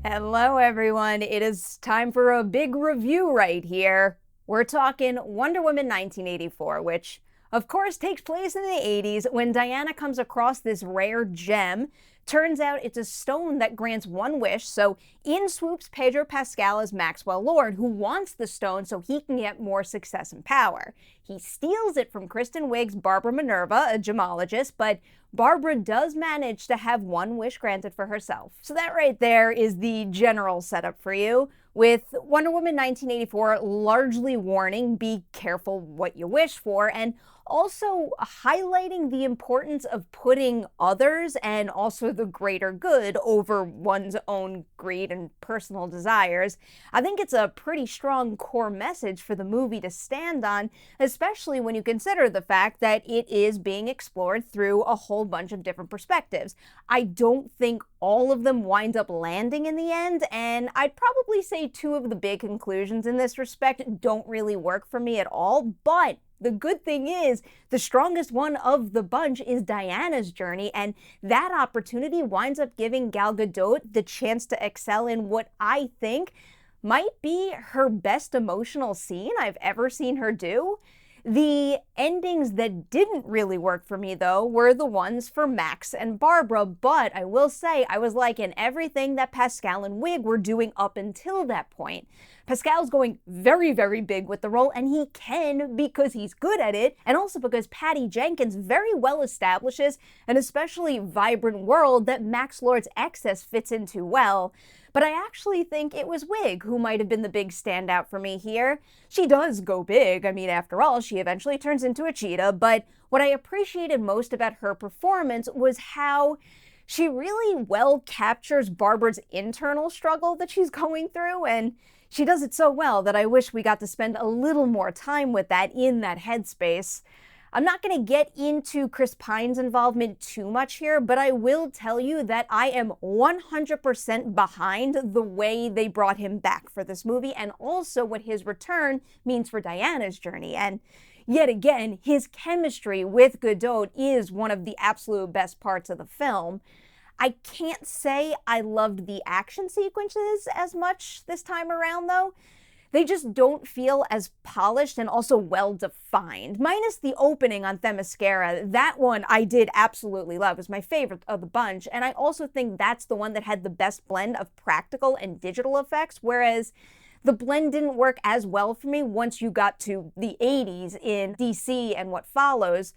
Hello, everyone. It is time for a big review right here. We're talking Wonder Woman 1984, which, of course, takes place in the 80s when Diana comes across this rare gem. Turns out it's a stone that grants one wish, so in swoops Pedro Pascal as Maxwell Lord, who wants the stone so he can get more success and power. He steals it from Kristen Wiig's Barbara Minerva, a gemologist, but Barbara does manage to have one wish granted for herself. So that right there is the general setup for you, with Wonder Woman 1984 largely warning, be careful what you wish for, and also highlighting the importance of putting others and also the greater good over one's own greed and personal desires. I think it's a pretty strong core message for the movie to stand on, especially when you consider the fact that it is being explored through a whole bunch of different perspectives. I don't think all of them wind up landing in the end, and I'd probably say two of the big conclusions in this respect don't really work for me at all, but the good thing is, the strongest one of the bunch is Diana's journey, and that opportunity winds up giving Gal Gadot the chance to excel in what I think might be her best emotional scene I've ever seen her do. The endings that didn't really work for me, though, were the ones for Max and Barbara, but I will say I was liking everything that Pascal and Wiig were doing up until that point. Pascal's going very, very big with the role, and he can because he's good at it, and also because Patty Jenkins very well establishes an especially vibrant world that Max Lord's excess fits into well. But I actually think it was Wiig who might have been the big standout for me here. She does go big, I mean, after all, she eventually turns into a cheetah, but what I appreciated most about her performance was how she really well captures Barbara's internal struggle that she's going through, and she does it so well that I wish we got to spend a little more time with that in that headspace. I'm not going to get into Chris Pine's involvement too much here, but I will tell you that I am 100% behind the way they brought him back for this movie, and also what his return means for Diana's journey. And yet again, his chemistry with Gadot is one of the absolute best parts of the film. I can't say I loved the action sequences as much this time around, though. They just don't feel as polished and also well-defined. Minus the opening on Themyscira, that one I did absolutely love. It was my favorite of the bunch, and I also think that's the one that had the best blend of practical and digital effects, whereas the blend didn't work as well for me once you got to the 80s in DC and what follows.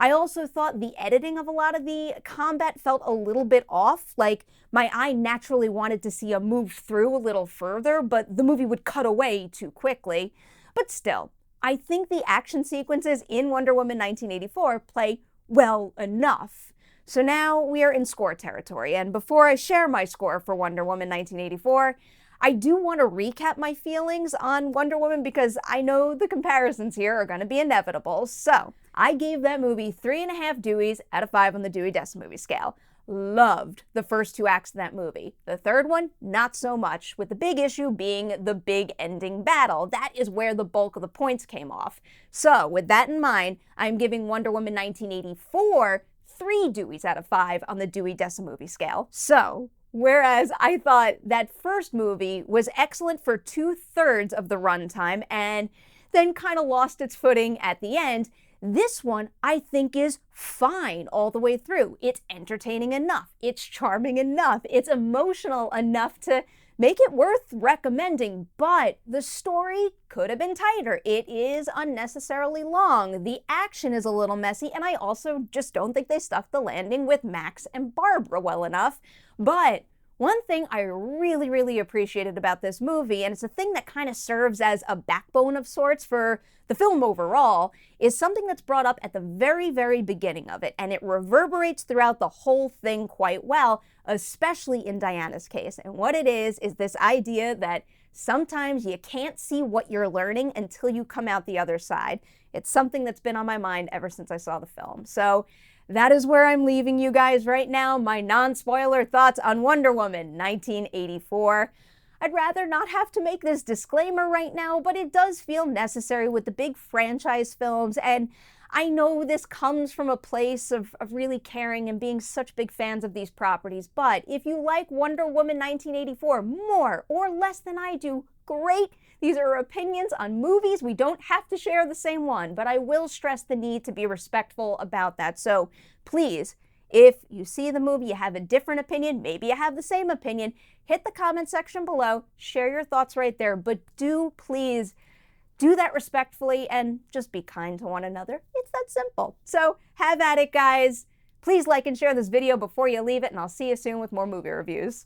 I also thought the editing of a lot of the combat felt a little bit off. Like, my eye naturally wanted to see a move through a little further, but the movie would cut away too quickly. But still, I think the action sequences in Wonder Woman 1984 play well enough. So now we are in score territory, and before I share my score for Wonder Woman 1984, I do want to recap my feelings on Wonder Woman because I know the comparisons here are going to be inevitable. So I gave that movie 3.5 Deweys out of 5 on the Dewey Decimal Movie scale. Loved the first 2 acts of that movie. The third one, not so much, with the big issue being the big ending battle. That is where the bulk of the points came off. So with that in mind, I'm giving Wonder Woman 1984 3 Deweys out of 5 on the Dewey Decimal Movie scale. So whereas I thought that first movie was excellent for 2/3 of the runtime and then kind of lost its footing at the end, this one I think is fine all the way through. It's entertaining enough, it's charming enough, it's emotional enough to make it worth recommending, but the story could have been tighter. It is unnecessarily long. The action is a little messy, and I also just don't think they stuck the landing with Max and Barbara well enough. But one thing I really, really appreciated about this movie, and it's a thing that kind of serves as a backbone of sorts for the film overall, is something that's brought up at the very, very beginning of it, and it reverberates throughout the whole thing quite well, especially in Diana's case. And what it is this idea that sometimes you can't see what you're learning until you come out the other side. It's something that's been on my mind ever since I saw the film. So that is where I'm leaving you guys right now, my non-spoiler thoughts on Wonder Woman 1984. I'd rather not have to make this disclaimer right now, but it does feel necessary with the big franchise films, and I know this comes from a place of really caring and being such big fans of these properties, but if you like Wonder Woman 1984 more or less than I do, great. These are opinions on movies. We don't have to share the same one, but I will stress the need to be respectful about that. So please, if you see the movie, you have a different opinion, maybe you have the same opinion, hit the comment section below, share your thoughts right there, but do please do that respectfully and just be kind to one another. It's that simple. So have at it, guys. Please like and share this video before you leave it, and I'll see you soon with more movie reviews.